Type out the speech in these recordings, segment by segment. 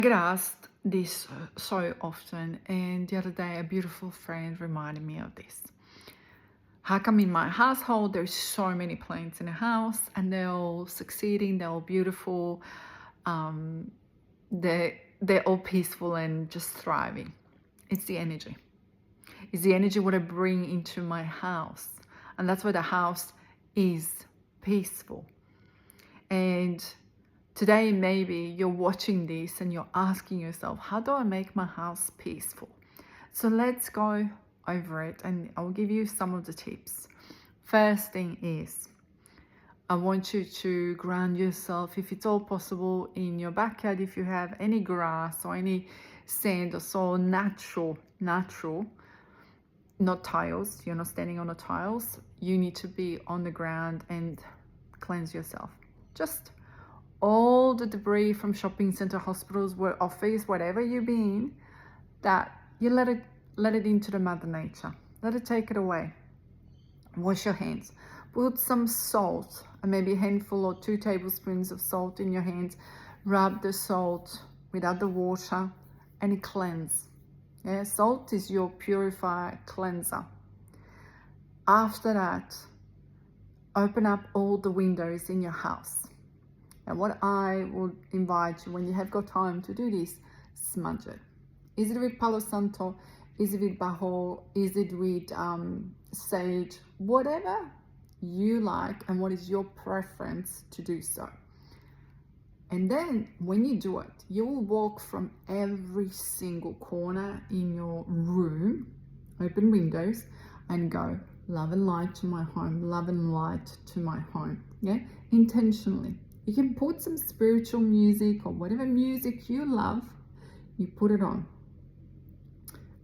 I get asked this so often, and the other day a beautiful friend reminded me of this. How come in my household there's so many plants in the house and they're all succeeding, they're all beautiful, um, they're all peaceful and just thriving? It's the energy. It's the energy what I bring into my house, and that's why the house is peaceful. And today, maybe you're watching this and you're asking yourself, how do I make my house peaceful? So let's go over it and I'll give you some of the tips. First thing is, I want you to ground yourself, if it's all possible, in your backyard. If you have any grass or any sand or soil, natural, not tiles, you're not standing on the tiles, you need to be on the ground and cleanse yourself. Just all the debris from shopping center, hospitals, where office, whatever you've been, that you let it into the mother nature. Let it take it away. Wash your hands. Put some salt, and maybe a handful or 2 tablespoons of salt in your hands. Rub the salt without the water and it cleanse. Yeah, salt is your purifier, cleanser. After that, open up all the windows in your house. And what I would invite you, when you have got time to do this, smudge it. Is it with Palo Santo? Is it with Bajo? Is it with sage? Whatever you like and what is your preference to do so. And then when you do it, you will walk from every single corner in your room, open windows, and go, love and light to my home, love and light to my home. Yeah, intentionally. You can put some spiritual music or whatever music you love, you put it on.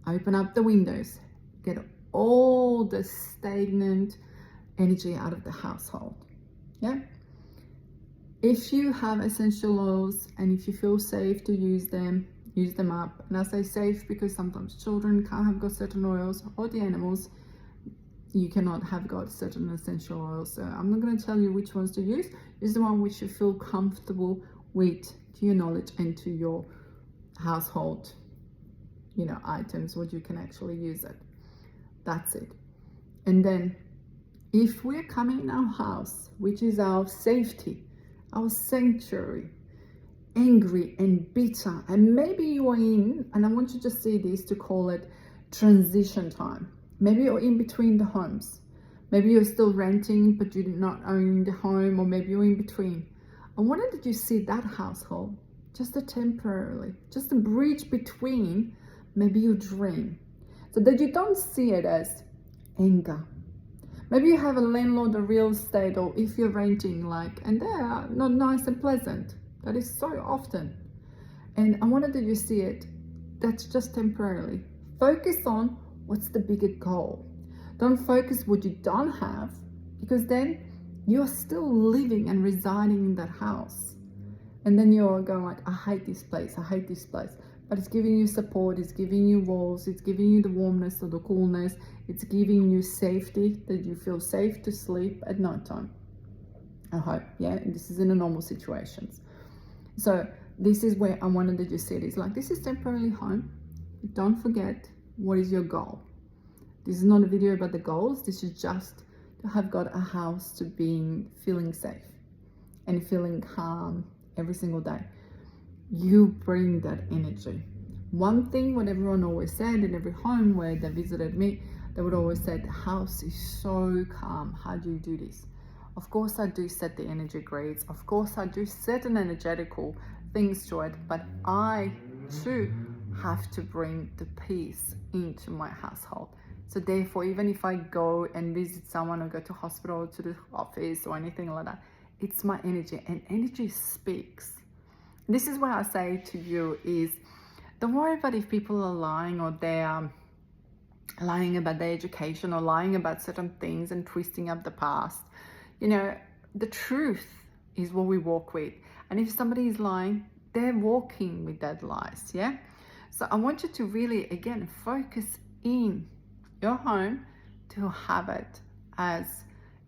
Open up the windows, get all the stagnant energy out of the household. Yeah. If you have essential oils and if you feel safe to use them up. And I say safe because sometimes children can't have got certain oils, or the animals, you cannot have got certain essential oils. So I'm not going to tell you which ones to use. Use the one which you feel comfortable with, to your knowledge and to your household, items, what you can actually use it. That's it. And then if we're coming in our house, which is our safety, our sanctuary, angry and bitter, and maybe you are in, and I want you to see this, to call it transition time. Maybe you're in between the homes. Maybe you're still renting, but you do not own the home, or maybe you're in between. I wanted that you see that household just temporarily, just a bridge between maybe your dream, so that you don't see it as anger. Maybe you have a landlord, a real estate, or if you're renting, and they are not nice and pleasant. That is so often. And I wanted that you see it, that's just temporarily. Focus on what's the bigger goal. Don't focus what you don't have, because then you're still living and residing in that house. And then you're going I hate this place, I hate this place. But it's giving you support, it's giving you walls, it's giving you the warmness or the coolness, it's giving you safety, that you feel safe to sleep at nighttime. I hope, yeah, this is in a normal situations. So this is where I wanted that you see it. It's this is temporarily home. Don't forget, what is your goal? This is not a video about the goals. This is just to have got a house to feeling safe and feeling calm every single day. You bring that energy. One thing what everyone always said in every home where they visited me, they would always say, the house is so calm. How do you do this? Of course I do set the energy grids. Of course I do set an energetical things to it, but I too have to bring the peace into my household. So therefore, even if I go and visit someone or go to hospital, to the office or anything like that, it's my energy, and energy speaks. This is what I say to you is, don't worry about if people are lying, or they're lying about their education, or lying about certain things and twisting up the past. The truth is what we walk with. And if somebody is lying, they're walking with that lies, yeah? So I want you to really, again, focus in your home to have it as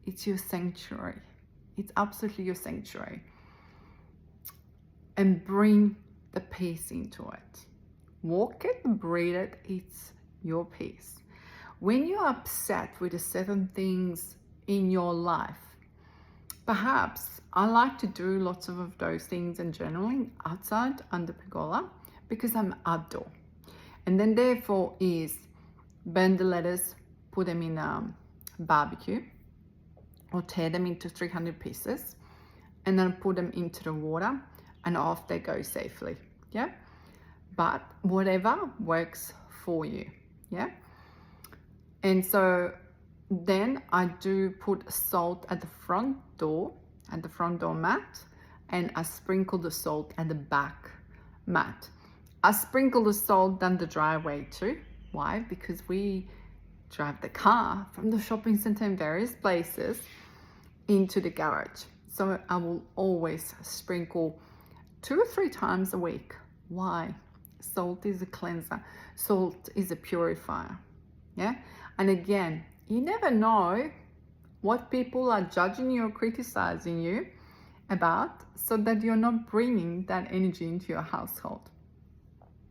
it's your sanctuary. It's absolutely your sanctuary. And bring the peace into it. Walk it, breathe it, it's your peace. When you're upset with the certain things in your life, perhaps I like to do lots of those things and journaling outside under pergola because I'm outdoor. And then therefore is burn the letters, put them in a barbecue or tear them into 300 pieces and then put them into the water and off they go safely. Yeah. But whatever works for you. Yeah. And so then I do put salt at the front door mat, and I sprinkle the salt at the back mat. I sprinkle the salt down the driveway too. Why? Because we drive the car from the shopping center in various places into the garage. So I will always sprinkle 2 or 3 times a week. Why? Salt is a cleanser. Salt is a purifier. Yeah. And again, you never know what people are judging you or criticizing you about, so that you're not bringing that energy into your household.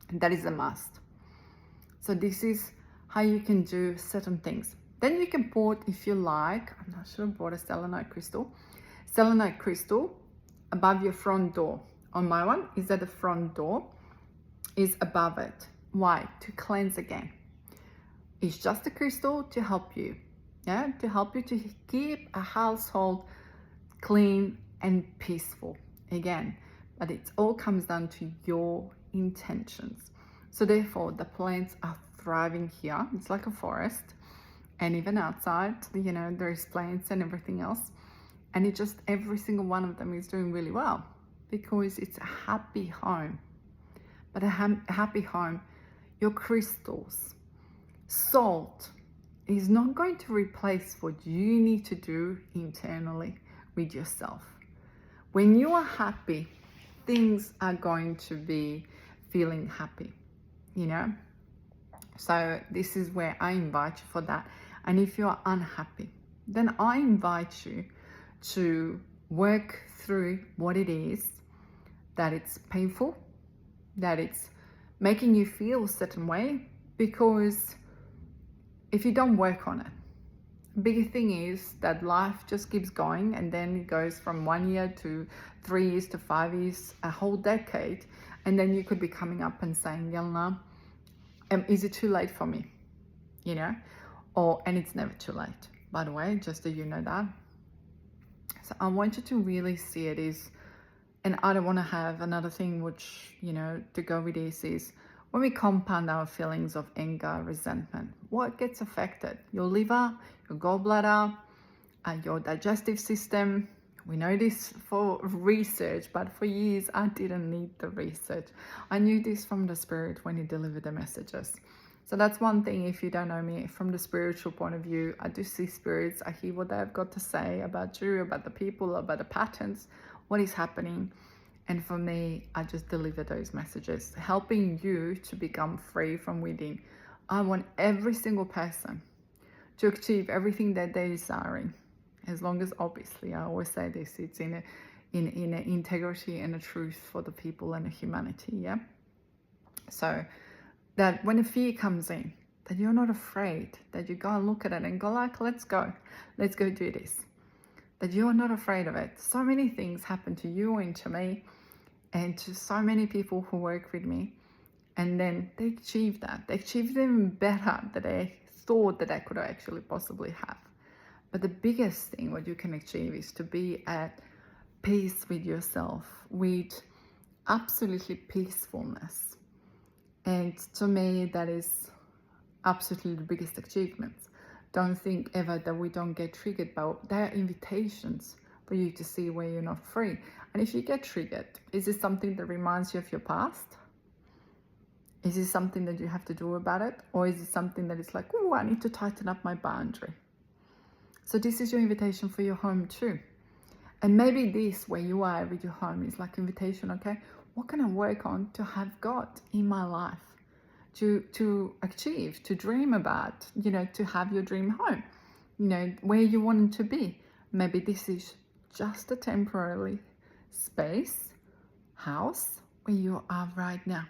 And that is a must. So this is how you can do certain things. Then you can put, if you like, I'm not sure, I bought a selenite crystal. Selenite crystal above your front door. On my one is at the front door, is above it. Why? To cleanse again. It's just a crystal to help you, yeah, to help you to keep a household clean and peaceful again. But it all comes down to your intentions. So therefore, the plants are thriving here. It's like a forest, and even outside, you know, there's plants and everything else. And it just, every single one of them is doing really well because it's a happy home. But a happy home, your crystals, salt is not going to replace what you need to do internally with yourself. When you are happy, things are going to be feeling happy, you know? So this is where I invite you for that. And if you are unhappy, then I invite you to work through what it is that it's painful, that it's making you feel a certain way, because if you don't work on it, big thing is that life just keeps going, and then it goes from 1 year to 3 years to 5 years, a whole decade, and then you could be coming up and saying, Yelena, is it too late for me? You know, and it's never too late, by the way, just so you know that. So I want you to really see it is, and I don't want to have another thing which, you know, to go with this is, when we compound our feelings of anger, resentment, what gets affected? Your liver, your gallbladder, your digestive system. We know this for research, but for years I didn't need the research. I knew this from the spirit when he delivered the messages. So that's one thing, if you don't know me, from the spiritual point of view, I do see spirits, I hear what they've got to say about you, about the people, about the patterns, what is happening. And for me, I just deliver those messages, helping you to become free from within. I want every single person to achieve everything that they're desiring, as long as, obviously, I always say this, it's in integrity and a truth for the people and the humanity, yeah? So that when a fear comes in, that you're not afraid, that you go and look at it and go like, let's go do this. That you're not afraid of it. So many things happen to you and to me, and to so many people who work with me, and then they achieve that. They achieve even better than they thought that they could actually possibly have. But the biggest thing what you can achieve is to be at peace with yourself, with absolutely peacefulness. And to me, that is absolutely the biggest achievements. Don't think ever that we don't get triggered, but there are invitations for you to see where you're not free. And if you get triggered, is this something that reminds you of your past? Is this something that you have to do about it? Or is it something that is like, oh, I need to tighten up my boundary? So this is your invitation for your home too. And maybe this, where you are with your home, is like invitation, okay? What can I work on to have got in my life? To achieve, to dream about, you know, to have your dream home, you know, where you want it to be. Maybe this is just a temporary space, house, where you are right now,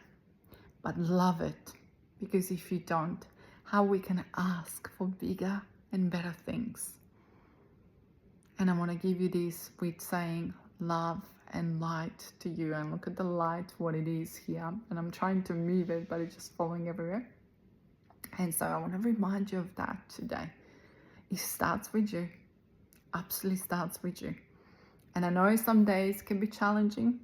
but love it. Because if you don't, how we can ask for bigger and better things? And I want to give you this with saying love and light to you. And look at the light, what it is here. And I'm trying to move it, but it's just falling everywhere. And so I want to remind you of that today. It starts with you. Absolutely starts with you. And I know some days can be challenging,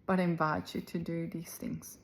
but I invite you to do these things.